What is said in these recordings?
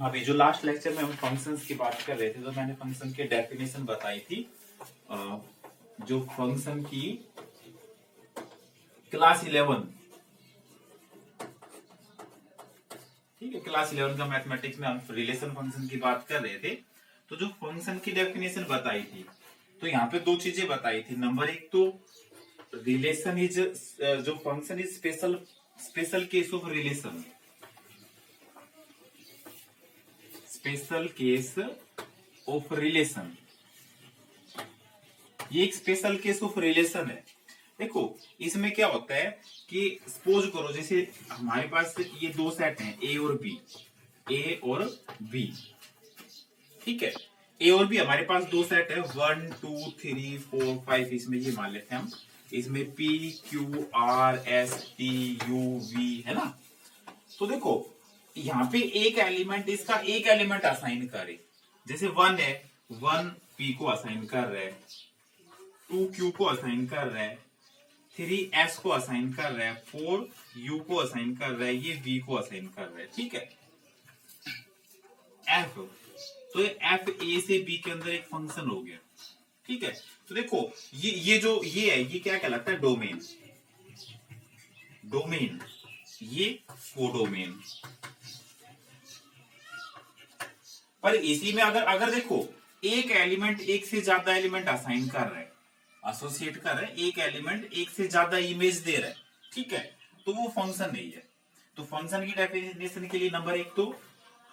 अभी जो last lecture में हम फंक्शंस की बात कर रहे थे तो मैंने फंक्शन की डेफिनेशन बताई थी। जो फंक्शन की क्लास 11, ठीक है, क्लास 11 का मैथमेटिक्स में हम रिलेशन फंक्शन की बात कर रहे थे। तो जो फंक्शन की डेफिनेशन बताई थी तो यहाँ पे दो चीजें बताई थी। नंबर एक तो रिलेशन इज, जो function is special case of relation, special case of relation, ये एक स्पेशल केस ऑफ रिलेशन है। देखो इसमें क्या होता है कि सपोज करो जैसे हमारे पास ये दो सेट हैं ए और बी, ए और बी, ठीक है। ए और बी हमारे पास दो सेट है 1 2 3 4 5, इसमें ये मान लेते हैं हम, इसमें P Q R S T U V है ना। तो देखो यहाँ पे एक एलिमेंट, इसका एक एलिमेंट असाइन करे, जैसे 1 है, 1 पी को असाइन कर रहा है, 2 क्यू को असाइन कर रहा है, 3 एस को असाइन कर रहा है, 4 यू को असाइन कर रहा है, ये वी को असाइन कर रहा है, ठीक है। एफ, तो एफ ए से बी के अंदर एक फंक्शन हो गया, ठीक है। तो देखो ये जो ये है, ये क्या कहलाता है, डोमेन, डोमेन, ये कोडोमेन। पर इसी में अगर अगर देखो एक एलिमेंट एक से ज्यादा एलिमेंट असाइन कर रहा है, एसोसिएट कर रहा है, एक एलिमेंट एक से ज्यादा इमेज दे रहा है, ठीक है, तो वो फंक्शन नहीं है। तो फंक्शन की डेफिनेशन के लिए नंबर एक तो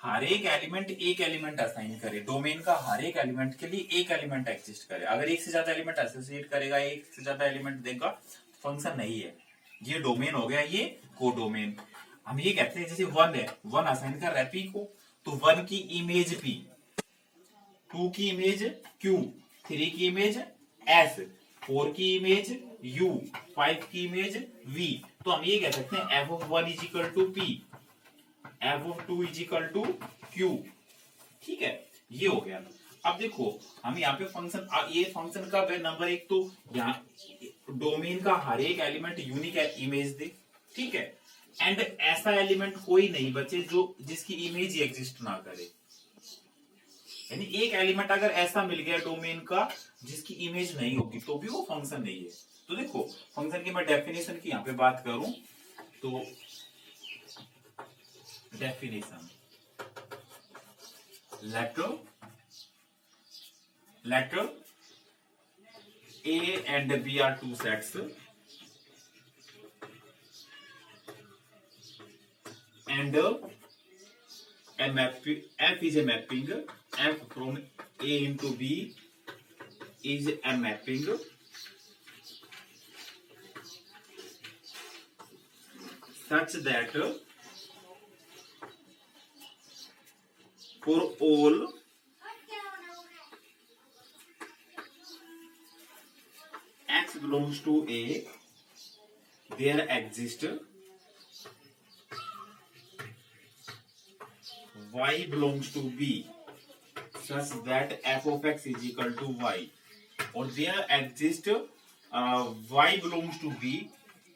हर एक एलिमेंट एक एलिमेंट असाइन करे, डोमेन का हर एक एलिमेंट के लिए एक एलिमेंट एग्जिस्ट करे। अगर एक से ज्यादा एलिमेंट एसोसिएट करेगा, एक से ज्यादा एलिमेंट देगा, फंक्शन नहीं है। ये डोमेन हो गया, ये कोडोमेन। हम ये कहते हैं जैसे 1 है, 1 असाइन कर रहा है पी को, तो 1 की इमेज पी, 2 की इमेज क्यू, 3 की इमेज एस, 4 की इमेज यू, 5 की इमेज वी। तो हम ये कह सकते हैं F of 1 is equal to P, F of 2 is equal to Q, ठीक है, ये हो गया। अब देखो हम यहाँ पे फंक्शन, ये फंक्शन का नंबर एक तो यहाँ डोमेन का हर एक एलिमेंट यूनिक इमेज दे, ठीक है, एंड ऐसा एलिमेंट कोई नहीं बचे जो जिसकी इमेज ही एग्जिस्ट ना करे। यानी एक एलिमेंट अगर ऐसा मिल गया डोमेन का जिसकी इमेज नहीं होगी तो भी वो फंक्शन नहीं है। तो देखो फंक्शन की मैं डेफिनेशन की यहाँ पे बात करूं तो definition, letter A and B are two sets and a mapping, F is a mapping, F from A into B is a mapping such that for all x belongs to A, there exists y belongs to B such that f of x is equal to y, और there exists y belongs to B,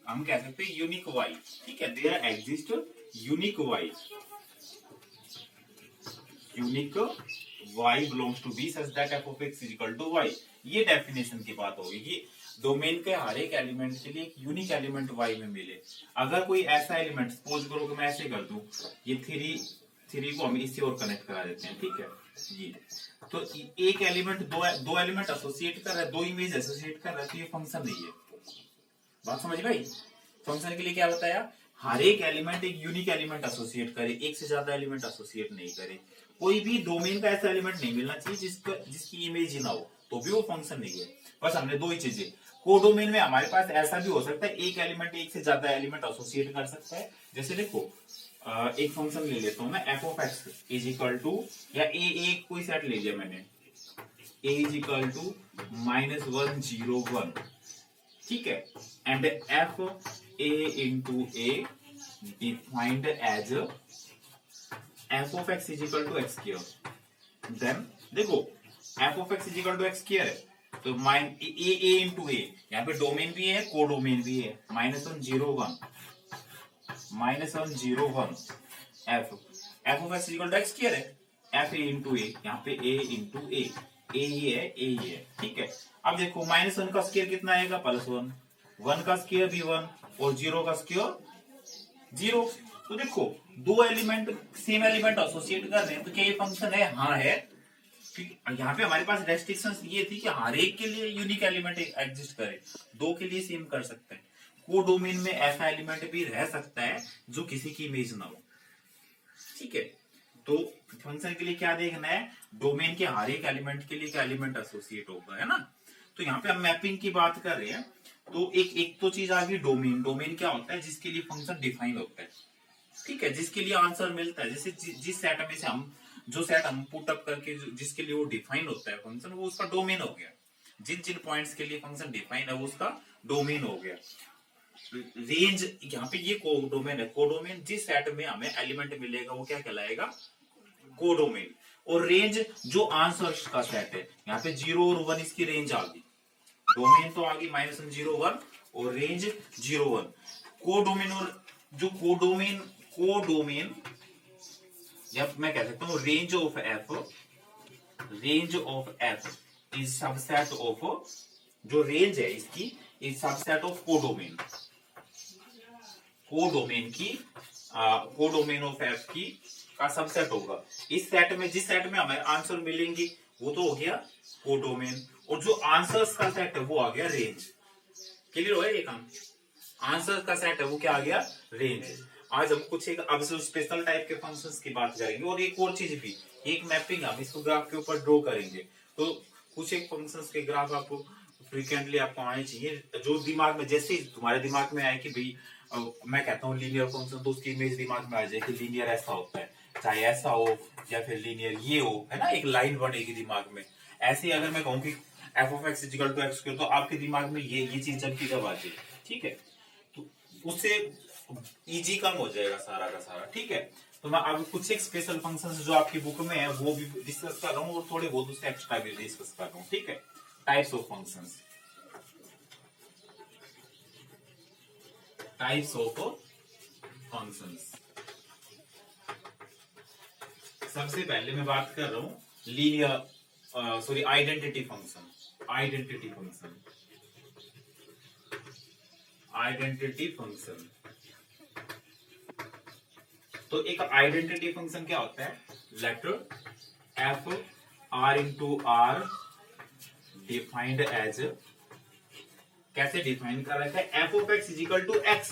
हम कह सकते हैं unique y, ठीक है, there exists unique y, unique y belongs to B such that f of x is equal to y। ये definition की बात होगी कि डोमेन के हर एक एलिमेंट के लिए एक यूनिक एलिमेंट y में मिले। अगर कोई ऐसा एलिमेंट, सपोज करो कि मैं ऐसे कर दूं, ये 3 को हम इससे और कनेक्ट करा देते हैं, ठीक है, ये तो एक एलिमेंट दो एलिमेंट एसोसिएट कर रहा है, दो इमेज एसोसिएट कर रहा है, तो ये फंक्शन नहीं है। बात समझ भाई? फंक्शन के लिए क्या बताया, हर एक एलिमेंट एक यूनिक एलिमेंट एसोसिएट करे, एक से ज्यादा एलिमेंट एसोसिएट नहीं करे। कोई भी डोमेन का ऐसा एलिमेंट नहीं मिलना चाहिए जिसकी इमेज ही ना हो, तो भी वो फंक्शन नहीं है। बस हमने दो ही चीजें, कोडोमेन में हमारे पास ऐसा भी हो सकता है एक एलिमेंट एक से ज्यादा एलिमेंट एसोसिएट कर सकता है। जैसे देखो एक फंक्शन ले लेता हूं मैं, F of x is equal to, या ए कोई सेट ले लिया मैंने, ए इज इक्वल टू -1 0 1, ठीक है, and f A into a defined as f of x is equal to x square. Then देखो f of x is equal to x square है, तो ए इंटू ए, यहाँ पे डोमेन भी है कोडोमेन भी है, -1 0 1 -1 0 1 F F of x equal to x square है, एफ ए इंटू ए, यहाँ पे ए इंटू ए ये है, ए ये है, ठीक है। अब देखो -1 का स्क्वायर कितना आएगा, +1, 1 का स्क्वायर भी 1 और 0 का स्क्वायर 0। तो देखो दो एलिमेंट सेम एलिमेंट एसोसिएट कर रहे हैं, तो क्या ये फंक्शन है? हाँ है। यहाँ पे हमारे पास रेस्ट्रिक्शंस ये थी कि हर एक के लिए यूनिक एलिमेंट एग्जिस्ट करे, दो के लिए सेम कर सकते हैं। कोडोमेन में ऐसा एलिमेंट भी रह सकता है जो किसी की इमेज ना हो, ठीक है। तो फंक्शन के लिए क्या देखना है, डोमेन के हर एक एलिमेंट के लिए क्या एलिमेंट एसोसिएट होगा, है ना। तो यहाँ पे हम मैपिंग की बात कर रहे हैं, तो एक तो चीज आ गई डोमेन। डोमेन क्या होता है? जिसके लिए फंक्शन डिफाइन होता है, ठीक है, जिसके लिए आंसर मिलता है। जैसे जिस सेट में से हम जो सेट हम पुट अप करके जिसके लिए वो डिफाइन होता है फंक्शन, वो उसका डोमेन हो गया। जिन जिन पॉइंट्स के लिए फंक्शन डिफाइन है वो उसका डोमेन हो गया। रेंज यहाँ पे ये कोडोमेन है। कोडोमेन जिस सेट में हमें एलिमेंट मिलेगा वो क्या कहलाएगा? कोडोमेन। और रेंज जो आंसर्स का सेट है, यहाँ पे 0 और 1 इसकी रेंज आ गई। डोमेन तो आ गई -1 0 1 और रेंज 0 1। कोडोमेन और जो कोडोमेन या मैं कह सकता हूं range of F is subset of, जो रेंज है इसकी is subset of codomain. Codomain of F की का सबसेट होगा। इस सेट में जिस सेट में हमें आंसर मिलेंगे वो तो हो गया कोडोमेन, और जो आंसर्स का सेट है वो आ गया रेंज। क्लियर हो ये काम? आंसर का सेट है वो क्या आ गया? रेंज। आज हम कुछ एक अब स्पेशल टाइप के फंक्शंस की बात करेंगे, और एक और चीज भी, एक मैपिंग हम इसको ग्राफ के ऊपर ड्रॉ करेंगे। तो कुछ एक फंक्शंस के ग्राफ आपको फ्रीक्वेंटली आपको आने चाहिए, जो दिमाग में, जैसे तुम्हारे दिमाग में आए कि भाई मैं कहता हूँ लीनियर फंक्शन, तो उसकी इमेज दिमाग में आ जाए कि लीनियर ऐसा होता है, चाहे ऐसा हो या फिर लीनियर ये हो, है ना, एक लाइन बनेगी दिमाग में। ऐसे ही अगर मैं कहूँ कि F of x equal to x, तो आपके दिमाग में ये चीज जब की जब आ जाए, ठीक है, तो उससे इजी कम हो जाएगा सारा का सारा, ठीक है। तो मैं अब कुछ एक स्पेशल फंक्शंस जो आपकी बुक में है वो भी डिस्कस कर रहा हूँ, और थोड़े बहुत उससे एक्स्ट्रा भी डिस्कस कर रहा हूँ, ठीक है। टाइप्स ऑफ फंक्शंस, सबसे पहले मैं बात कर रहा हूँ लीनियर आइडेंटिटी फंक्शन। तो एक आइडेंटिटी फंक्शन क्या होता है? Letter F R into R defined as, कैसे डिफाइन कर रखा है? F of X equal to X,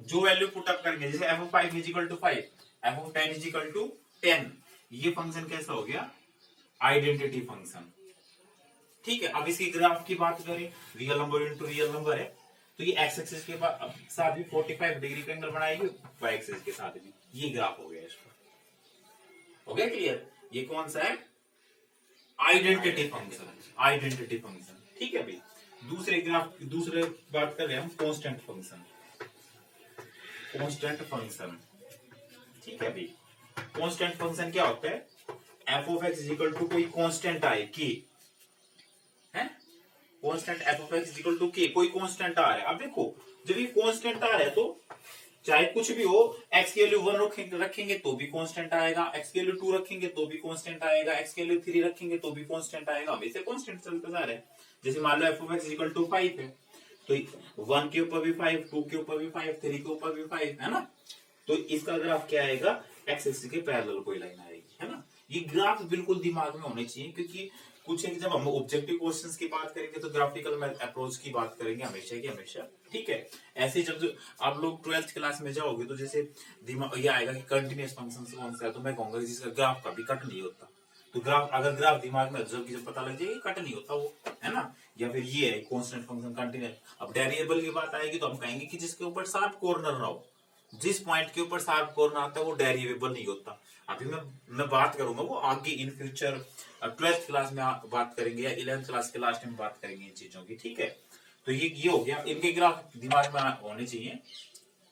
जो वैल्यू पुट अप करेंगे, जैसे F of 5 equal to 5, F of 10 equal to 10, ये फंक्शन कैसा हो गया? आइडेंटिटी फंक्शन, ठीक है। अब इसकी ग्राफ की बात करें, real number into real number है, तो ये एक्स एक्सिस के साथ भी 45 डिग्री का एंगल बनाएगी, वाई एक्सिस के साथ भी। ये ग्राफ हो गया इसका, हो गया क्लियर? ये कौन सा है? आइडेंटिटी फंक्शन, ठीक है भाई। दूसरे बात कर रहे हैं हम कांस्टेंट फंक्शन, ठीक है भाई। कांस्टेंट फंक्शन क्या होता है? F of x equal to कोई कांस्टेंट आए के, है constant F of x equal to K, कोई कांस्टेंट आ रहा है। अब देखो जब ये कांस्टेंट आ रहा है तो चाहे कुछ भी हो, एक्स की वैल्यू 1 रखेंगे तो भी कांस्टेंट आएगा, एक्स की वैल्यू 2 रखेंगे तो भी कांस्टेंट आएगा, एक्स की वैल्यू 3 रखेंगे तो भी कांस्टेंट आएगा। हमेशा कांस्टेंट चलता जा रहा है। जैसे मान लो f of x equal to 5 है, तो 1 के ऊपर भी 5, 2 के ऊपर भी 5, 3 के ऊपर भी 5, है ना। तो इसका ग्राफ क्या आएगा? एक्स एक्सिस के पैरेलल कोई लाइन आएगी, है ना। ये ग्राफ बिल्कुल दिमाग में होने चाहिए, क्योंकि कुछ है कि जब हम ऑब्जेक्टिव क्वेश्चंस की बात करेंगे तो ग्राफिकल अप्रोच की बात करेंगे हमेशा, ठीक है। ऐसे जब आप लोग 12th क्लास में जाओगे तो जैसे दिमाग ये आएगा कि कंटिन्यूअस फंक्शंस कौन सा है, तो मैं कहूंगा जिसका ग्राफ कभी कट नहीं होता, तो ग्राफ दिमाग में जब पता लग जाएगा कट नहीं होता वो, है ना। या फिर ये है कांस्टेंट फंक्शन कंटिन्यूअस। अब वेरिएबल की बात आएगी तो हम कहेंगे कि जिसके ऊपर शार्प कॉर्नर ना हो, जिस पॉइंट के ऊपर शार्प कॉर्नर आता है वो डेरिवेबल नहीं होता। अभी मैं बात करूंगा वो आगे इन फ्यूचर 12th क्लास में बात करेंगे, या 11th क्लास के लास्ट में बात करेंगे इन चीजों की, ठीक है। तो ये हो गया, इनके ग्राफ दिमाग में होने चाहिए,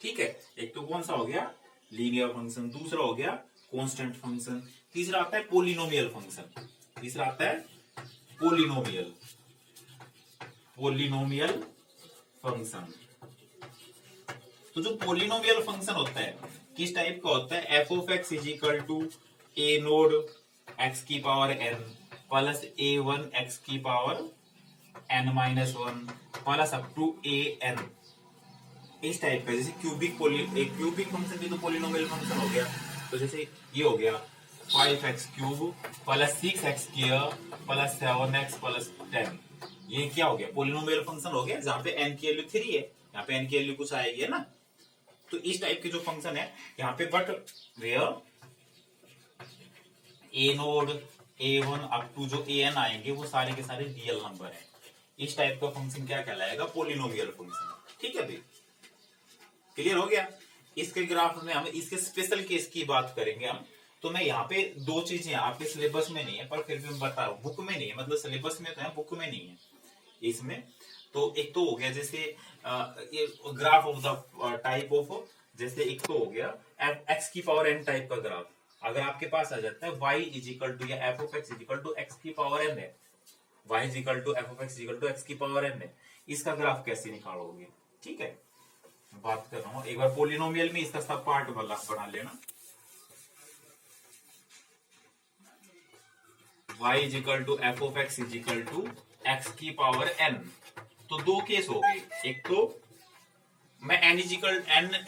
ठीक है। एक तो कौन सा हो गया? लीनियर फंक्शन, दूसरा हो गया कांस्टेंट फंक्शन, तीसरा आता है पोलिनोमियल फंक्शन, तो जो पोलिनोमियल फंक्शन होता है, किस टाइप का होता है, F of x is equal to A nought X की power N plus A one X की power N minus one plus up to A N, इस टाइप का। जैसे क्यूबिक फंक्शन भी तो पोलिनोमियल फंक्शन हो गया, तो जैसे ये हो गया 5x cube plus 6x plus 7x plus 10, ये क्या हो गया, पोलिनोमियल फंक्शन हो गया, जहां पे n की वैल्यू 3 है, यहाँ पे n की वैल्यू कुछ आएगी है ना। तो इस टाइप के जो फंक्शन है यहाँ पे, but where A nought a1 up to जो an आएंगे वो सारे के सारे रियल नंबर है, इस टाइप का फंक्शन क्या कहलाएगा, पोलिनोमियल फंक्शन। ठीक है भाई, क्लियर हो गया। इसके ग्राफ में हम इसके स्पेशल केस की बात करेंगे हम। तो मैं यहाँ पे दो चीजें आपके सिलेबस में नहीं है, पर फिर भी मैं बता रहा हूँ, बुक में नहीं है, मतलब सिलेबस में तो है, बुक में नहीं है इसमें। तो एक तो हो गया जैसे ये graph of the type of, जैसे एक तो हो गया एक्स की पावर एन टाइप का ग्राफ, अगर आपके पास आ जाता है वाई इज इक्वल टू या f of x is equal to x की पावर एन है, y is equal to f of x is equal to x की पावर एन है, इसका ग्राफ कैसे निकालोगे। ठीक है, बात कर रहा हूँ एक बार पोलिनोमियल में इसका सब पार्ट बना लेना। y is equal to f of x is equal to x की पावर n, तो दो केस हो गए, एक तो मैं n इज इक्वल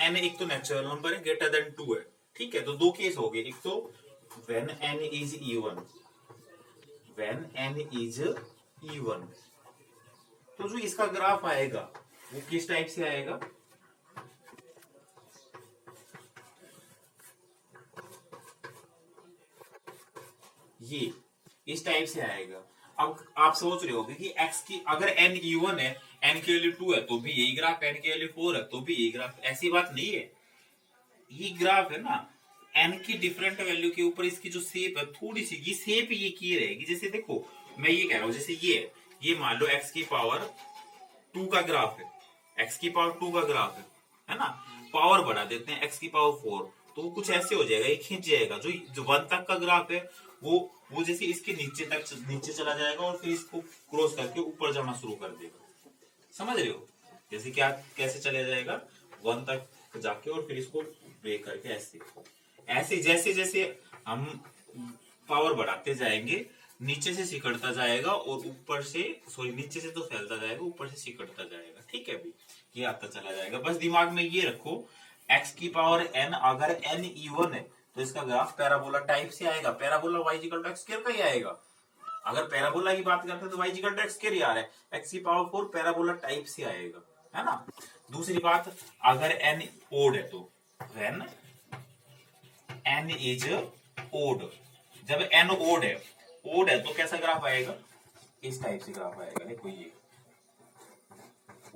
n एक तो नेचुरल नंबर है, ग्रेटर देन 2 है। ठीक है, तो दो केस हो गए, एक तो when n is even, when n is even, तो जो इसका ग्राफ आएगा वो किस टाइप से आएगा, ये इस टाइप से आएगा। अब आप सोच रहे होगे कि x की अगर n इवन है, n की वैल्यू 2 है तो भी यही ग्राफ, n की वैल्यू 4 है तो भी यही ग्राफ, ऐसी बात नहीं है। ये ग्राफ है ना, n की डिफरेंट वैल्यू के ऊपर इसकी जो शेप है थोड़ी सी, ये शेप ये की रहेगी। जैसे देखो मैं ये कह रहा हूं, जैसे ये मान लो x की पावर 2 का ग्राफ है, x की पावर 2 का ग्राफ है ना, पावर बढ़ा देते हैं x की पावर 4, तो वो कुछ ऐसे हो जाएगा, ये खींच जाएगा। जो 1 तक का ग्राफ है वो जैसे इसके नीचे चला जाएगा और फिर इसको क्रॉस करके ऊपर जाना शुरू कर देगा। समझ रहे हो, जैसे क्या कैसे चला जाएगा 1 तक जाके और फिर इसको ब्रेक करके ऐसे जैसे जैसे हम पावर बढ़ाते जाएंगे नीचे से सिकड़ता जाएगा और ऊपर से, सॉरी नीचे से तो फैलता जाएगा, ऊपर से सिकड़ता जाएगा। ठीक है भाई, ये आता चला जाएगा। बस दिमाग में ये रखो, x की पावर n अगर n इवन है तो इसका ग्राफ पैराबोला टाइप से आएगा, parabola y equal to x square का ही आएगा। अगर पैराबोला की बात करते हैं तो y equal to x square ही आ रहा है, x की पावर 4 पैराबोला टाइप से आएगा, है ना। दूसरी बात, अगर n ओड है तो व्हेन n इज ओड, जब n ओड है तो कैसा ग्राफ आएगा, इस टाइप से ग्राफ आएगा। देखो ये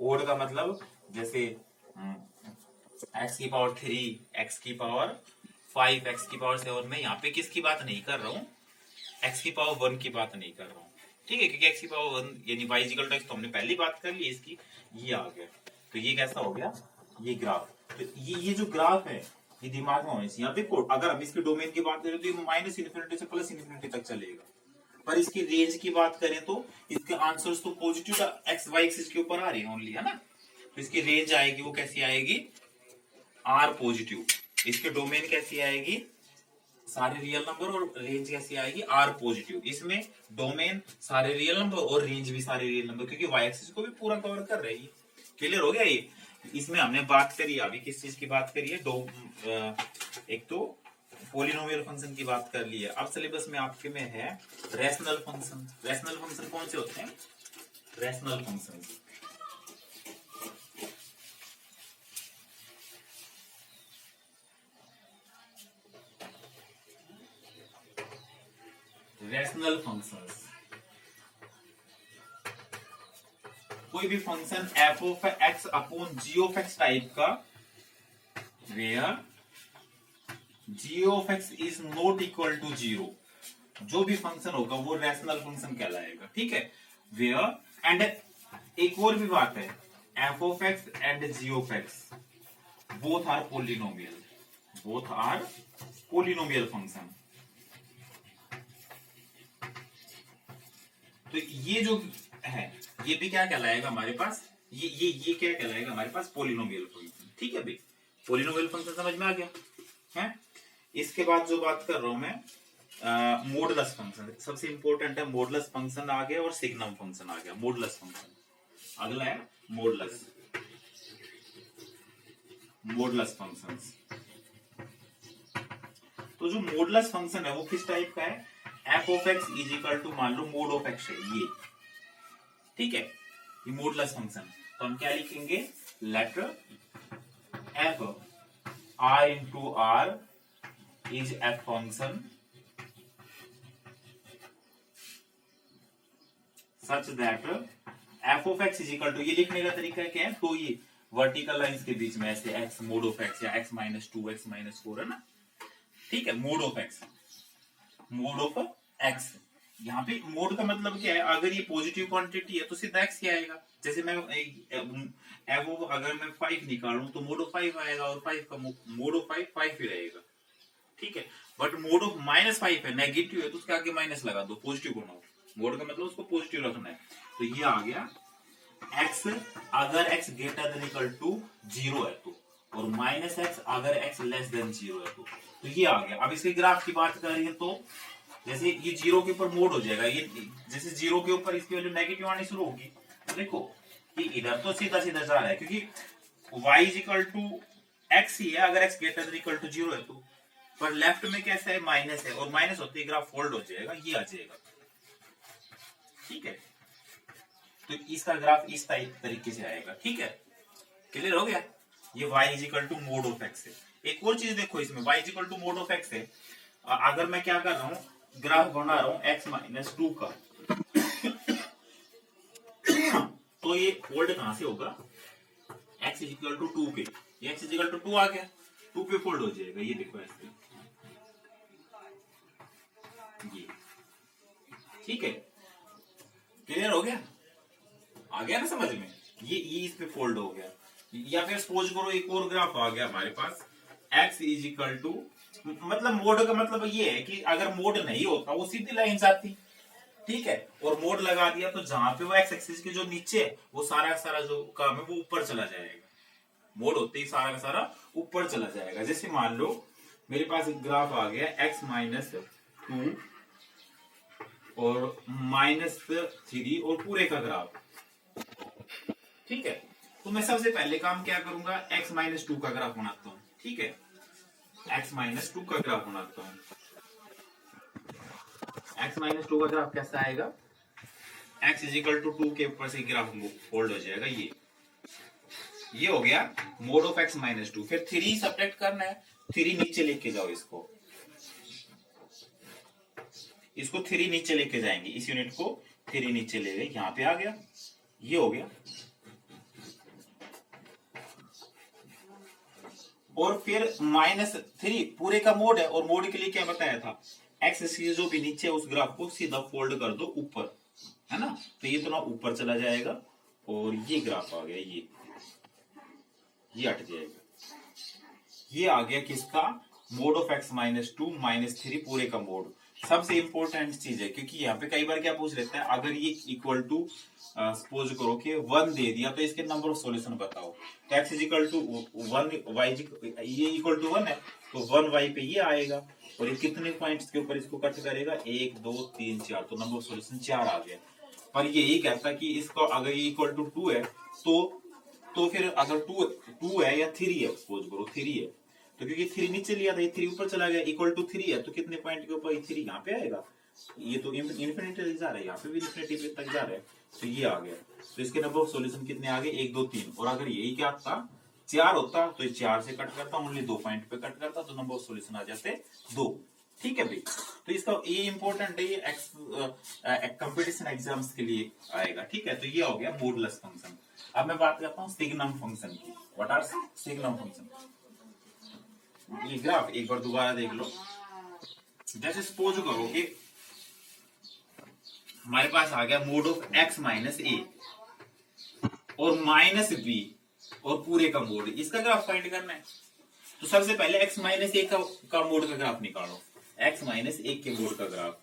ओड का मतलब जैसे x की पावर 3, x की पावर 5, x की पावर 7, मैं यहाँ पे किसकी बात नहीं कर रहा हूँ, x की पावर 1 की बात नहीं कर रहा हूँ। ठीक है, क्योंकि x की पावर 1 यानी y इक्वल टू x तो हमने पहली बात कर ली इसकी, ये आ गया। तो ये कैसा हो गया, ये ग्राफ। तो ये जो ग्राफ है ये दिमाग में होने चाहिए। यहाँ देखो अगर हम इसके डोमेन की बात करें तो ये माइनस इन्फिनिटी से प्लस इन्फिनिटी तक चलेगा, पर इसकी रेंज की बात करें तो इसके आंसर्स तो पॉजिटिव एक्स वाई एक्सिस के ऊपर आ रही है ओनली, है ना। तो इसकी रेंज आएगी, वो कैसी आएगी, आर पॉजिटिव। इसके डोमेन कैसी आएगी, सारे रियल नंबर, और रेंज कैसी आएगी, आर पॉजिटिव। इसमें डोमेन सारे रियल नंबर और रेंज भी सारे रियल नंबर, क्योंकि वाई एक्सिस को भी पूरा कवर कर रही है। क्लियर हो गया ये। इसमें हमने बात करी, अभी किस चीज की बात करी है, एक तो पोलिनोमियल फंक्शन की बात कर ली है। अब सिलेबस में आपके में है रैशनल फंक्शन। रैशनल फंक्शन कौन से होते हैं, रैशनल फंक्शन, रैशनल फंक्शंस, कोई भी function f of x upon g of x type का, where g of x is not equal to 0, जो भी फंक्शन होगा वो रैशनल फंक्शन कहलाएगा। ठीक है, वेयर एंड एक और भी बात है, F of x and g of x both are polynomial, both are polynomial function. तो ये जो है ये भी क्या कहलाएगा हमारे पास, ये क्या कहलाएगा हमारे पास, पोलिनोमियल फंक्शन। ठीक है भाई, पोलिनोमियल फंक्शन समझ में आ गया। है। इसके बाद जो बात कर रहा हूं मैं मॉडुलस फंक्शन, सबसे इंपॉर्टेंट है मॉडुलस फंक्शन आ गया और सिग्नम फंक्शन आ गया। मॉडुलस फंक्शन अगला है मॉडुलस, मॉडुलस फंक्शंस। तो जो मॉडुलस फंक्शन है वो किस टाइप का है, F of x is equal to मान लो मोड ऑफ एक्स है ये, ठीक है, ये मॉडुलस फंक्शन। तो हम क्या लिखेंगे, let f R into R is f function such that f of x is equal to, ये लिखने का तरीका क्या है, तो ये वर्टिकल लाइंस के बीच में ऐसे एक्स मोड ऑफ एक्स या एक्स माइनस 2 एक्स माइनस 4 है ना, ठीक है, mode of x, mode of x. यहाँ पे मोड का मतलब क्या है, अगर ये पॉजिटिव क्वांटिटी है तो सीधा एक्स ही आएगा। जैसे मैं अगर मैं 5 निकालूं तो मोड ऑफ 5 आएगा और 5 का मोड ऑफ 5 ही रहेगा, ठीक है। बट मोड ऑफ -5 है, नेगेटिव है, तो उसके आगे माइनस लगा दो, पॉजिटिव होना हो। मोड का मतलब उसको पॉजिटिव रखना है। तो ये आ गया x अगर x greater than equal to 0 है तो, और -x अगर x लेस देन 0 है तो ये आ गया। अब इसके ग्राफ की बात करें तो जैसे ये 0 के ऊपर मोड हो जाएगा, ये जैसे 0 के ऊपर इसकी वैल्यू नेगेटिव आनी शुरू होगी। तो देखो कि इधर तो सीधा सीधा जा रहा है, क्योंकि y is equal to x ही है अगर x greater than equal to 0 है तो, पर लेफ्ट में कैसा है, माइनस है, और माइनस होते ही ग्राफ फोल्ड हो जाएगा, ये आ जाएगा, ठीक है। तो इसका ग्राफ इस तरीके से आएगा, ठीक है, क्लियर हो गया। ये y is equal to mod of x है। एक और चीज देखो इसमें, y is equal to mod of x है, अगर मैं क्या कर रहा हूँ, ग्राफ बना रहा हूँ x माइनस 2 का तो ये फोल्ड कहां से होगा, x इज इक्वल टू 2 पे, ये x इज इक्वल टू 2 आ गया, 2 पे फोल्ड हो जाएगा, ये देखो ऐसे, ये ठीक है, क्लियर हो गया, आ गया ना समझ में, ये इस पे फोल्ड हो गया। या फिर सपोज करो एक और ग्राफ आ गया हमारे पास, x इज इक्वल टू, मतलब मोड का मतलब ये है कि अगर मोड नहीं होता वो सीधी लाइन जाती, ठीक है, और मोड लगा दिया तो जहां पे वो एक्स एक्सिस के जो नीचे है वो सारा का सारा जो काम है वो ऊपर चला जाएगा, मोड होते ही सारा का सारा ऊपर चला जाएगा। जैसे मान लो मेरे पास एक ग्राफ आ गया x माइनस 2 और -3 और पूरे का ग्राफ, ठीक है। तो मैं सबसे पहले काम क्या करूंगा, x माइनस 2 का ग्राफ बनाता हूं, ठीक है, x माइनस 2 का ग्राफ बनाता हूं। x माइनस 2 का ग्राफ कैसा आएगा, x इज इक्वल टू 2 के ऊपर से ग्राफ फोल्ड हो जाएगा, ये हो गया मोड ऑफ x माइनस 2। फिर 3 सब्ट्रैक्ट करना है, 3 नीचे लेके जाओ, इसको 3 नीचे लेके जाएंगे, इस यूनिट को 3 नीचे ले गए, यहां पे आ गया, ये हो गया। और फिर -3 पूरे का मोड है, और मोड के लिए क्या बताया था, एक्स एक्सिस जो भी नीचे उस ग्राफ को सीधा फोल्ड कर दो ऊपर, है ना, तो ये थोड़ा ऊपर चला जाएगा और ये ग्राफ आ गया, ये हट जाएगा, ये आ गया किसका, मोड ऑफ x माइनस 2 -3 पूरे का मोड। सबसे इंपॉर्टेंट चीज है, क्योंकि यहाँ पे कई बार क्या पूछ लेता है, अगर ये इक्वल टू सपोज करो कि 1 दे दिया तो इसके नंबर ऑफ सॉल्यूशन बताओ, तो x is equal to 1 y, ये इक्वल टू 1 है तो 1 y पे ये आएगा, और ये कितने पॉइंट्स के ऊपर इसको कट करेगा, 1 2 3 4, तो नंबर ऑफ सॉल्यूशन 4 आ गया। पर यही कहता कि इसको अगर ये इक्वल टू 2 है तो फिर अगर 2 है या 3 है, सपोज करो 3 है, तो क्योंकि 3 नीचे लिया था, ये 3 ऊपर चला गया, इक्वल टू 3 है, तो कितने पॉइंट के ऊपर 3 यहाँ पे आएगा, ये तो इन्फिनिटी जा रहा है, यहाँ पे भी इन्फिनिटी तक जा रहा है, तो ये आ गया। तो इसके नंबर ऑफ सॉल्यूशन कितने आ गए, 1 2 3, और अगर यही क्या था 4 होता तो ये 4 से कट करता, ओनली 2 पॉइंट पे कट करता, तो नंबर ऑफ सॉल्यूशन आ जाते 2, ठीक है भाई। तो इसका ये इंपॉर्टेंट है, ये कंपटीशन एग्जाम्स के लिए आएगा, ठीक है। तो ये हो गया मॉडुलस फंक्शन। अब मैं बात करता हूँ सिग्नम फंक्शन की। व्हाट आर सिग्नम फंक्शन, ये ग्राफ एक बार दोबारा देख लो। जैसे सपोज करो कि हमारे पास आ गया मोड ऑफ x माइनस ए और माइनस बी और पूरे का मोड, इसका ग्राफ फाइंड करना है। तो सबसे पहले x माइनस ए का मोड का ग्राफ निकालो, x माइनस ए के मोड का ग्राफ।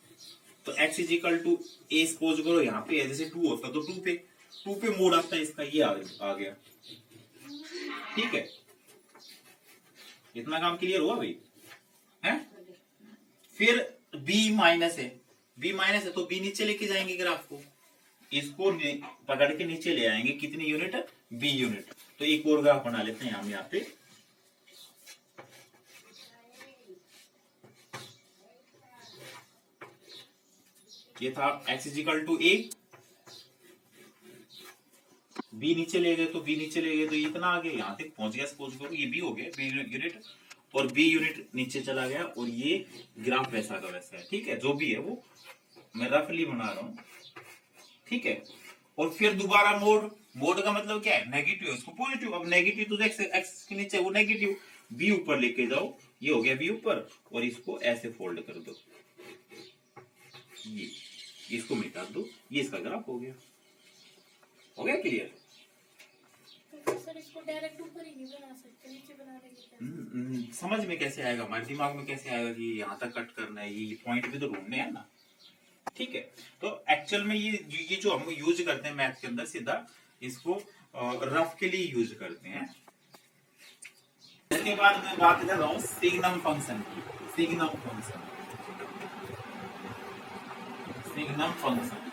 तो x is equal to a, suppose करो यहाँ पे जैसे 2 होता तो 2 पे मोड आता है इसका, ये आ गया, ठीक है। इतना काम क्लियर हुआ भाई। फिर b माइनस है, b माइनस है तो b नीचे लेके जाएंगे ग्राफ को, इसको पकड़ के नीचे ले आएंगे, कितनी यूनिट, b यूनिट। तो एक और ग्राफ बना लेते हैं हम यहाँ पे। ये था x is equal to a, b नीचे ले गए तो b नीचे ले गए तो ये इतना आ गया, यहां तक पहुंच गया, सपोज करो ये b हो गया, b यूनिट, और b यूनिट नीचे चला गया, और ये ग्राफ वैसा का वैसा है। ठीक है, जो भी है वो मैं रफली बना रहा हूं। ठीक है, और फिर दोबारा मोड, मोड का मतलब क्या है, नेगेटिव है उसको पॉजिटिव, अब नेगेटिव तो एक्स के नीचे वो नेगेटिव, b ऊपर लेके जाओ, ये हो गया b ऊपर, और इसको ऐसे फोल्ड कर दो, ये इसको मिटा दो, ये इसका ग्राफ हो गया। हो गया क्लियर? तो सर इसको डायरेक्ट ऊपर ही नहीं बना सकते, नीचे बना देंगे क्या? समझ में कैसे आएगा, हमारे दिमाग में कैसे आएगा कि यहाँ तक कट करना है, ये पॉइंट भी तो ढूंढने हैं ना। ठीक है, तो एक्चुअल में ये जो हम यूज करते हैं मैथ के अंदर, सीधा इसको रफ के लिए यूज करते हैं। इसके बाद मैं बात कर रहा हूँ सिग्नम फंक्शन की। सिग्नम फंक्शन, सिग्नम फंक्शन,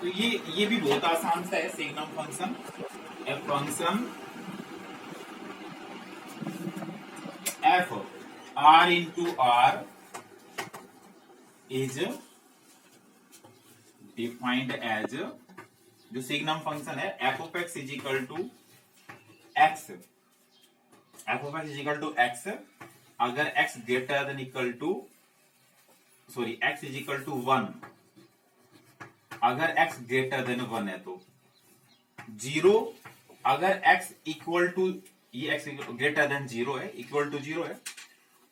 तो ये भी बहुत आसान सा है। Signum function, a function f R into R is defined as, जो सिग्नम फंक्शन है F of x is equal to x, f of x is equal to x अगर x greater than equal to, sorry x is equal to 1, अगर x greater then 1 है तो 0, अगर x equal to, ये x greater than 0 है, equal to 0 है,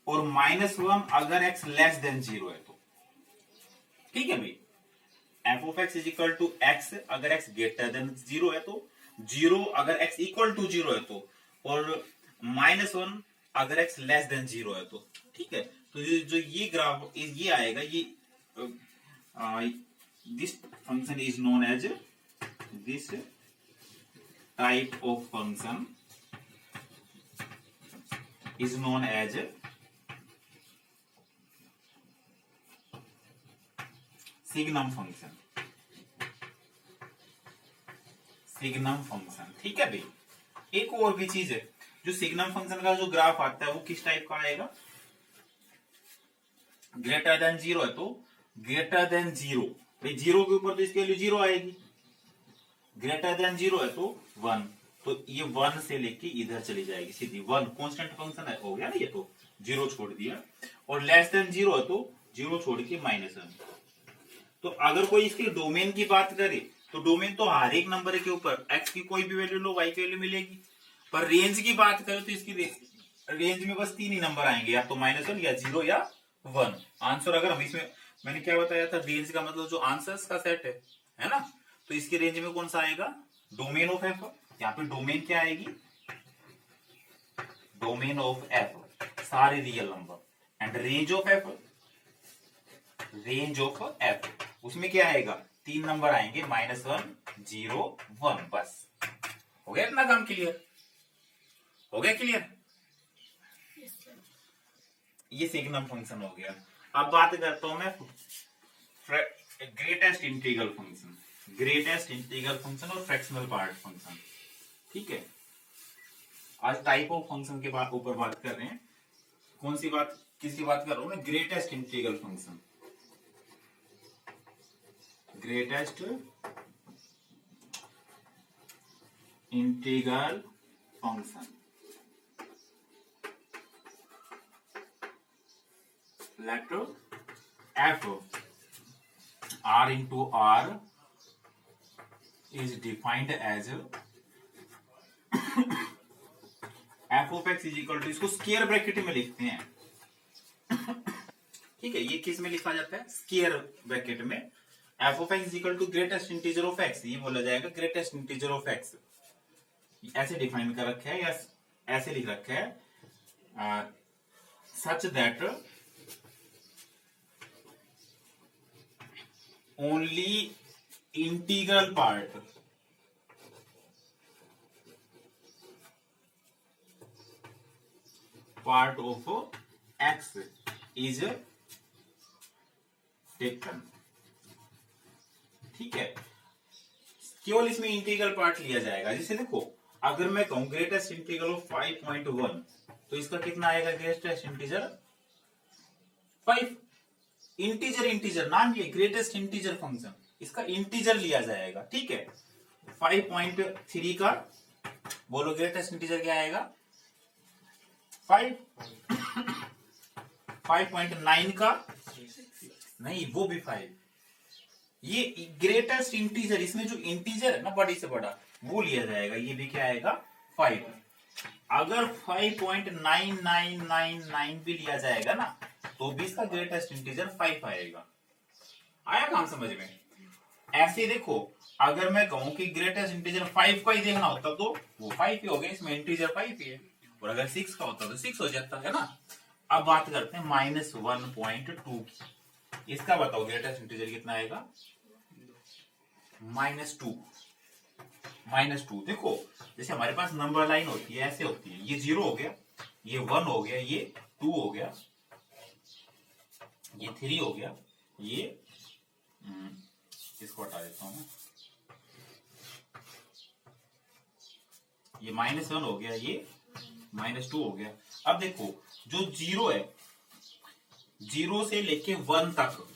और -1 अगर x लेस देन 0 है तो। ठीक है भाई, f of x is equal to x अगर x ग्रेटर देन 0 है तो, 0 अगर x इक्वल टू 0 है तो, और -1 अगर x लेस देन 0 है तो। ठीक है, तो जो ये ग्राफ ये आएगा, ये this function is known as, this type of function is known as signum function, signum function. ठीक है भाई, एक और भी चीज है, जो सिग्नम फंक्शन का जो ग्राफ आता है वो किस टाइप का आएगा, ग्रेटर देन 0 है तो, ग्रेटर देन 0 भाई, 0 के ऊपर तो इसके लिए 0 आएगी, ग्रेटर देन 0 है तो 1, तो ये 1 से लेके इधर चली जाएगी सीधी, 1 कांस्टेंट फंक्शन है, हो गया ना, ये तो 0 छोड़ दिया, और लेस देन 0 है तो 0 छोड़ के -1। तो अगर कोई इसके डोमेन की बात करे तो डोमेन तो हर एक नंबर के ऊपर x की कोई भी वैल्यू लो y की वैल्यू मिलेगी, पर रेंज की बात करें तो इसकी रेंज में बस 3 ही नंबर आएंगे, या तो -1 या 0 या 1। आंसर अगर हम इसमें, मैंने क्या बताया था, रेंज का मतलब जो आंसर्स का सेट है ना, तो इसके रेंज में कौन सा आएगा, डोमेन ऑफ एफ। यहाँ पे डोमेन क्या आएगी, डोमेन ऑफ एफ सारे real number, and range of F, range of F उसमें क्या आएगा, 3 नंबर आएंगे, -1 0 1, बस हो गया, इतना काम क्लियर हो गया, क्लियर। ये सिग्नम फंक्शन हो गया। अब बात करता हूं मैं greatest integral function, greatest integral function और फ्रैक्शनल पार्ट फंक्शन। ठीक है, आज टाइप ऑफ फंक्शन के ऊपर बात कर रहे हैं। कौन सी बात, किसकी बात कर रहा हूं मैं, greatest integral function, greatest integral function. let f r into r is defined as f of x is equal to, इसको स्केयर ब्रैकेट में लिखते हैं। ठीक है, ये किस में लिखा जाता है, स्केयर ब्रैकेट में। f of x is equal to greatest integer of x, ये बोला जाएगा ग्रेटेस्ट इंटीजर ऑफ x, ऐसे डिफाइन कर रखा है, या ऐसे लिख रखा है, such that only integral part of x is taken. ठीक है, केवल इसमें इंटीग्रल पार्ट लिया जाएगा। जैसे देखो, अगर मैं कहूं ग्रेटेस्ट इंटीग्रल ऑफ 5.1, तो इसका कितना आएगा? Greatest integer 5। इंटीजर इंटीजर नाम ये ग्रेटेस्ट इंटीजर फंक्शन, इसका इंटीजर लिया जाएगा। ठीक है, 5.3 का बोलो ग्रेटेस्ट इंटीजर क्या आएगा? 5। 5.9 का नहीं, वो भी 5। ये ग्रेटेस्ट इंटीजर, इसमें जो इंटीजर है ना बड़ी से बड़ा, वो लिया जाएगा। ये भी क्या आएगा? 5। अगर 5.9999 भी लिया जाएगा ना, तो भी इसका ग्रेटेस्ट इंटीजर 5 आएगा। आया काम समझ में? ऐसे देखो, अगर मैं कहूं कि ग्रेटेस्ट इंटीजर 5 का ही देखना होता तो वो 5 ही हो गया, इसमें इंटीजर 5 ही है। और अगर 6 का होता तो 6 हो जाता है ना। अब बात करते हैं -1.2 की। इसका बताओ ग्रेटेस्ट इंटीजर कितना आएगा? -2। देखो, जैसे हमारे पास नंबर लाइन होती है, ऐसे होती है। ये 0 हो गया, ये 1 हो गया, ये 2 हो गया, ये 3 हो गया, ये इसको हटा देता हूं, ये -1 हो गया, ये -2 हो गया। अब देखो, जो 0 है, 0 से लेके 1 तक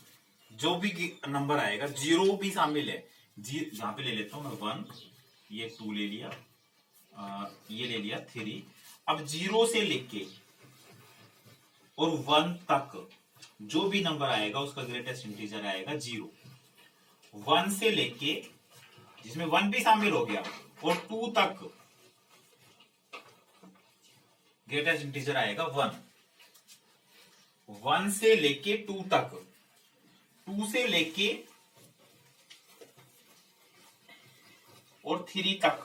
जो भी नंबर आएगा, 0 भी शामिल है। यहां पे ले लेता हूं मैं 1, ये 2 ले लिया, ये ले लिया 3। अब 0 से लेके और 1 तक जो भी नंबर आएगा उसका ग्रेटेस्ट इंटीजर आएगा 0। 1 से लेके, जिसमें 1 भी शामिल हो गया, और 2 तक ग्रेटेस्ट इंटीजर आएगा 1। 1 से लेके 2 तक, 2 से लेके और 3 तक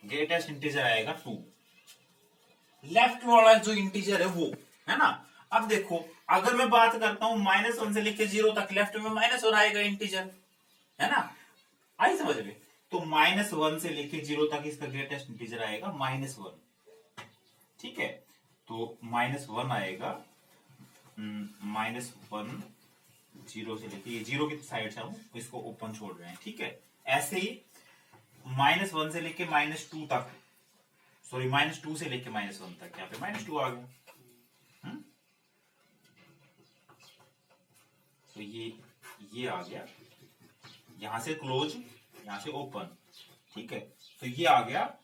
ग्रेटेस्ट इंटीजर आएगा 2। लेफ्ट वाला जो इंटीजर है वो, है ना। अब देखो, अगर मैं बात करता हूं -1 से लेके 0 तक, लेफ्ट में -1 आएगा इंटीजर, है ना। आई समझ में? तो -1 से लेके 0 तक इसका ग्रेटेस्ट इंटीजर आएगा -1। ठीक है, तो -1 आएगा, -1 0 से लेके, ये 0 की साइड से हम इसको ओपन छोड़ रहे हैं। ठीक है, ऐसे ही -1 से लेके -2 तक, सॉरी -2 से लेके -1 तक, यहाँ पे -2 आ गया। तो ये आ गया, यहां से क्लोज, यहां से ओपन। ठीक है, तो ये आ गया,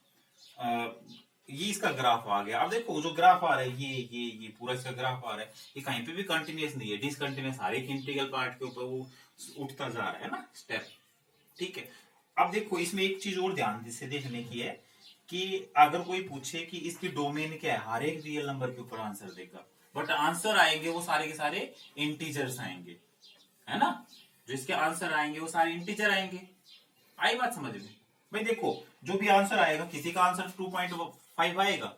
ये इसका ग्राफ आ गया। अब देखो, जो ग्राफ आ रहा है, ये पूरा इसका ग्राफ आ रहा है, ये कहीं पे भी कंटिन्यूअस नहीं है, डिसकंटिन्यूअस। हर एक इंटीग्रल पार्ट के ऊपर वो उठता जा रहा है ना, स्टेप। ठीक है, अब देखो, इसमें एक चीज और ध्यान से देखने की है कि अगर कोई पूछे कि इसकी डोमेन क्या है, हर एक रियल नंबर के ऊपर आंसर देगा, बट आंसर आएंगे वो सारे के सारे इंटीजर्स आएंगे, है ना। जो इसके आंसर आएंगे वो सारे इंटीजर आएंगे। आई बात समझ में? भाई देखो, जो भी आंसर आएगा, किसी का आंसर 2.5 आएगा,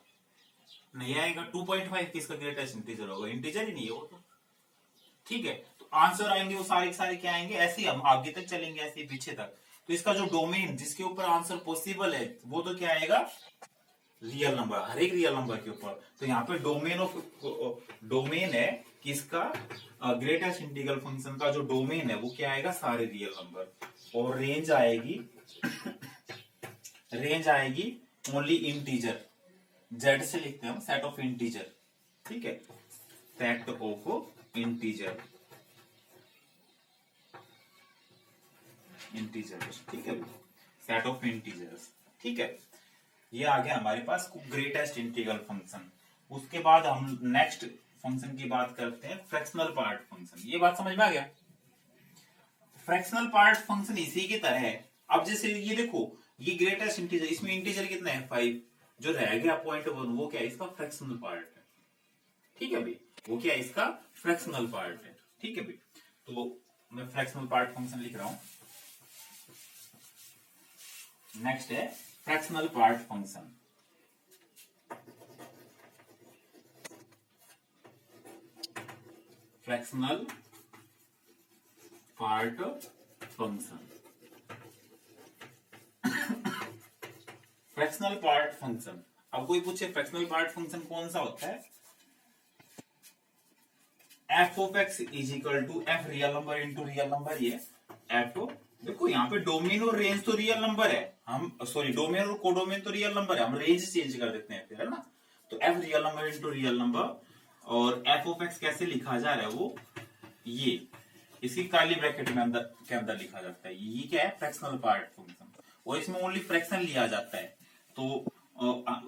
नहीं आएगा। 2.5 किसका ग्रेटेस्ट इंटीजर होगा? इंटीजर ही नहीं है वो तो। ठीक है, तो आंसर आएंगे वो सारे के सारे क्या आएंगे, ऐसे ही हम आगे तक चलेंगे, ऐसे पीछे तक। तो इसका जो डोमेन, जिसके ऊपर आंसर पॉसिबल है, वो तो क्या आएगा? रियल नंबर, हर एक रियल नंबर के ऊपर। तो यहाँ पे डोमेन है किसका? ग्रेटेस्ट इंटीग्रल फंक्शन का जो डोमेन है वो क्या आएगा? सारे रियल नंबर। और रेंज आएगी ओनली इंटीजर। जेड से लिखते हैं हम, सेट ऑफ इंटीजर। ठीक है, सेट ऑफ इंटीजर, ठीक है, सेट ऑफ इंटीजर्स। ठीक है, ये आ गया हमारे पास ग्रेटेस्ट इंटीग्रल फंक्शन। उसके बाद हम नेक्स्ट फंक्शन की बात करते हैं, फ्रैक्शनल पार्ट फंक्शन। ये बात समझ में आ गया? फ्रैक्शनल पार्ट फंक्शन इसी की तरह है। अब जैसे ये देखो, ये ग्रेटेस्ट इंटीजर, इसमें इंटीजर कितना है? 5। जो रह गया 0.1, वो क्या है? इसका फ्रैक्शनल पार्ट है। ठीक है भाई, वो क्या है? इसका फ्रैक्शनल पार्ट है। ठीक है भाई, तो मैं फ्रैक्शनल पार्ट फंक्शन लिख रहा हूं। नेक्स्ट है fractional part function. Fractional part function, fractional part function. अब कोई पूछे फ्रैक्शनल पार्ट फंक्शन कौन सा होता है, F of x is equal to f real number into real number. ये एफ, देखो यहाँ पे डोमेन और रेंज तो रियल नंबर है, हम सॉरी डोमेन और कोडोमेन तो रियल नंबर है, हम रेंज चेंज कर देते हैं फिर, है ना। तो F real number into real number, और एफ ऑफ एक्स कैसे लिखा जा रहा है, वो ये इसकी काली ब्रैकेट में अंदर के अंदर लिखा जाता है। ये क्या है, फ्रैक्शनल पार्ट फंक्शन, और इसमें ओनली फ्रैक्शन लिया जाता है। तो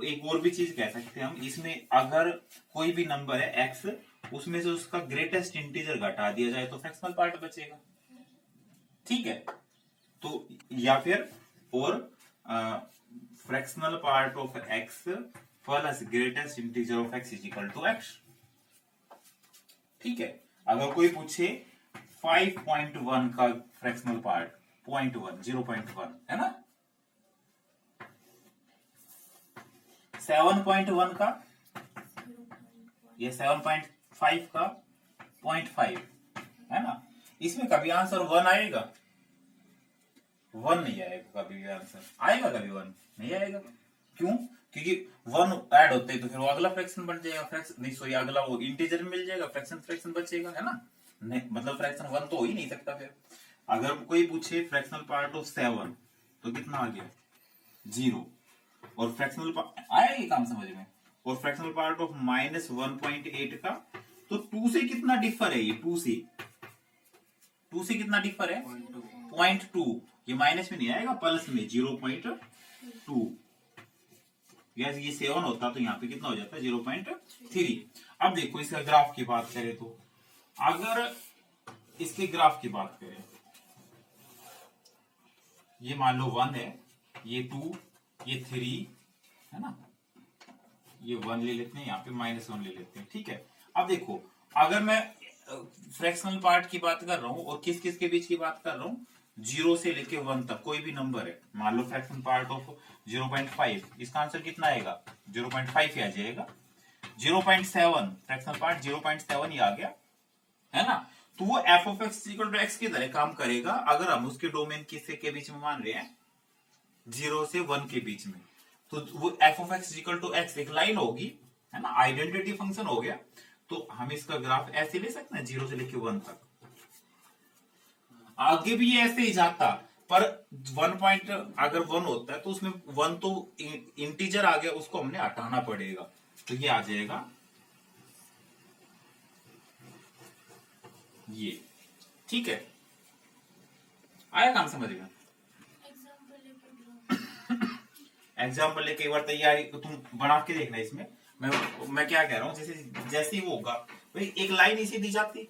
एक और भी चीज कह सकते हैं हम इसमें, अगर कोई भी नंबर है एक्स, उसमें से उसका ग्रेटेस्ट इंटीजर घटा दिया जाए तो फ्रैक्शनल पार्ट बचेगा, ठीक है। तो या फिर और fractional part of x plus greatest integer of x is equal to x, ठीक है। अगर कोई पूछे 5.1 का फ्रैक्शनल पार्ट, 0.1 0.1 है ना, 7.1 का या 7.5 का 0.5 है ना, इसमें कभी आंसर 1 आएगा? 1 नहीं आएगा कभी भी आंसर, आएगा कभी 1 नहीं आएगा। क्यों? क्योंकि 1 ऐड होते हैं तो फिर वो अगला फ्रैक्शन बन जाएगा, फ्रैक्शन नहीं सॉरी अगला वो इंटीजर मिल जाएगा, फ्रैक्शन बचेगा, है ना। नहीं मतलब फ्रैक्शन 1 तो हो ही नहीं सकता। फिर अगर कोई पूछे फ्रैक्शनल पार्ट ऑफ 7 तो कितना आ गया? 0। और फ्रैक्शनल आया ये काम समझ में। और फ्रैक्शनल पार्ट ऑफ -1.8 का, तो 2 से कितना डिफर है ये, 2 से कितना डिफर है? 0.2। ये माइनस में नहीं आएगा, प्लस में 0.2। ये 7 होता तो यहाँ पे कितना हो जाता है? 0.3। अब देखो इसका ग्राफ की बात करें तो, अगर इसके ग्राफ की बात करें, ये मान लो 1 है, ये 2, ये 3 है ना, ये 1 ले लेते हैं, यहाँ पे -1 ले लेते हैं, ठीक है। अब देखो अगर मैं फ्रैक्शनल पार्ट की बात कर रहा हूं और किस किस के बीच की बात कर रहा हूं, 0 से लेके 1 तक कोई भी नंबर है, मान लो फ्रैक्शनल पार्ट ऑफ 0.5, इसका आंसर कितना आएगा? 0.5 ही आ जाएगा। 0.7 फ्रैक्शनल पार्ट 0.7 ही आ गया, है ना। तो वो f of x equal to x की तरह काम करेगा अगर हम उसके डोमेन किससे के बीच में मान रहे हैं, 0 से 1 के बीच में। तो वो f of x equal to x एक लाइन होगी, है ना, आइडेंटिटी फंक्शन हो गया। तो हम इसका ग्राफ ऐसे ले सकते हैं 0 से लेके 1 तक। आगे भी ये ऐसे ही जाता, पर 1 पॉइंट अगर 1 होता है तो उसमें 1 तो इंटीजर आ गया, उसको हमने हटाना पड़ेगा, तो ये आ जाएगा ये, ठीक है। आया काम समझ में? एग्जाम्पल लेके एक बार तैयारी तुम बना के देखना। इसमें मैं क्या कह रहा हूं, जैसे ही वो होगा भाई, एक लाइन ही सीधी जाती,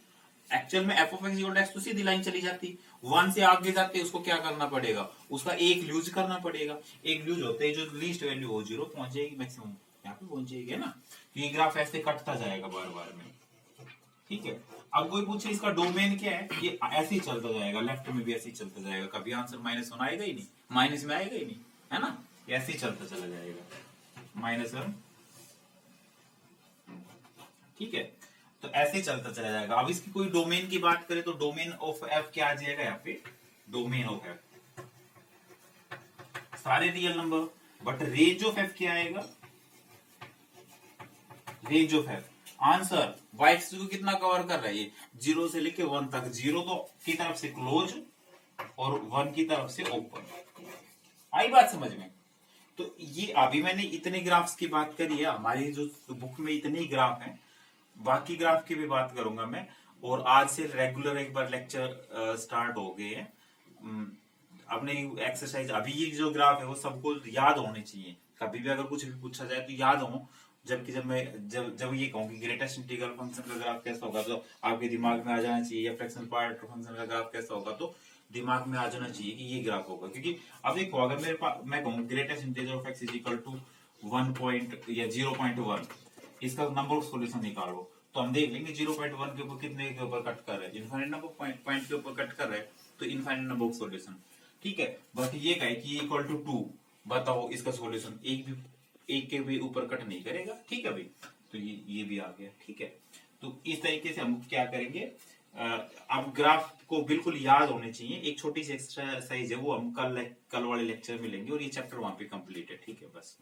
एक्चुअल में f of x equal to x तो सीधी लाइन चली जाती। 1 से आगे जाते उसको क्या करना पड़ेगा, उसका एक ल्यूज करना पड़ेगा। एक ल्यूज होते है जो लीस्ट वैल्यू हो 0 पहुंच जाएगी, मैक्सिमम यहाँ पे पहुंच जाएगी, है ना। ये ग्राफ ऐसे कटता जाएगा बार बार में, ठीक है। अब कोई पूछे इसका डोमेन क्या है, ये ऐसे ही चलता जाएगा, लेफ्ट में भी ऐसे ही चलता जाएगा, कभी आंसर -1 आएगा ही नहीं, माइनस में आएगा ही नहीं, है ना। ऐसे ही चलता चला जाएगा -1, ठीक है। तो ऐसे ही चलता चला जाएगा। अब इसकी कोई डोमेन की बात करें तो डोमेन ऑफ एफ क्या आ जाएगा यहाँ पे, डोमेन ऑफ एफ सारे real number, but range of f क्या आएगा, रेंज ऑफ एफ आंसर वाइट्स को कितना कवर कर रहा है ये, 0 से लेके 1 तक। 0 तो की तरफ से क्लोज और 1 की तरफ से ओपन। आई बात समझ में? तो ये अभी मैंने इतने ग्राफ्स की बात करी है, हमारी जो बुक में इतने ही ग्राफ हैं, बाकी ग्राफ की भी बात करूंगा मैं। और आज से रेगुलर एक बार लेक्चर स्टार्ट हो गए हैं अपने एक्सरसाइज। अभी ये जो ग्राफ है वो सबको याद होने चाहिए, कभी भी अगर कुछ भी पूछा जाए तो याद हो। जबकि जब ये कहूँ कि ग्रेटेस्ट इंटीग्रल फंक्शन का ग्राफ कैसा होगा तो आपके दिमाग में आ जाना चाहिए, या फ्रैक्शनल पार्ट फंक्शन का ग्राफ कैसा होगा तो दिमाग में आ जाना चाहिए कि ये ग्राफ होगा। क्योंकि अब देखो अगर मेरे पास मैं कहूँ greatest integer of x is equal to 1 point या 0.1, इसका नंबर ऑफ सॉल्यूशन निकालो, तो हम देख लेंगे 0.1 के ऊपर कितने के ऊपर कट कर रहे हैं, इनफाइनाइट नंबर पॉइंट के ऊपर कट कर रहे हैं, तो इनफाइनाइट नंबर ऑफ सॉल्यूशन, ठीक है। बट ये कहे कि इक्वल टू 2, बताओ इसका सॉल्यूशन एक के भी ऊपर कट नहीं करेगा, ठीक है भाई। तो ये भी आ गया, ठीक है। तो इस तरीके से हम क्या करेंगे, अब ग्राफ को बिल्कुल याद होने चाहिए। एक छोटी सी एक्सरसाइज है वो हम कल वाले लेक्चर में लेंगे, और ये चैप्टर वहां पे कंप्लीट है, ठीक है बस।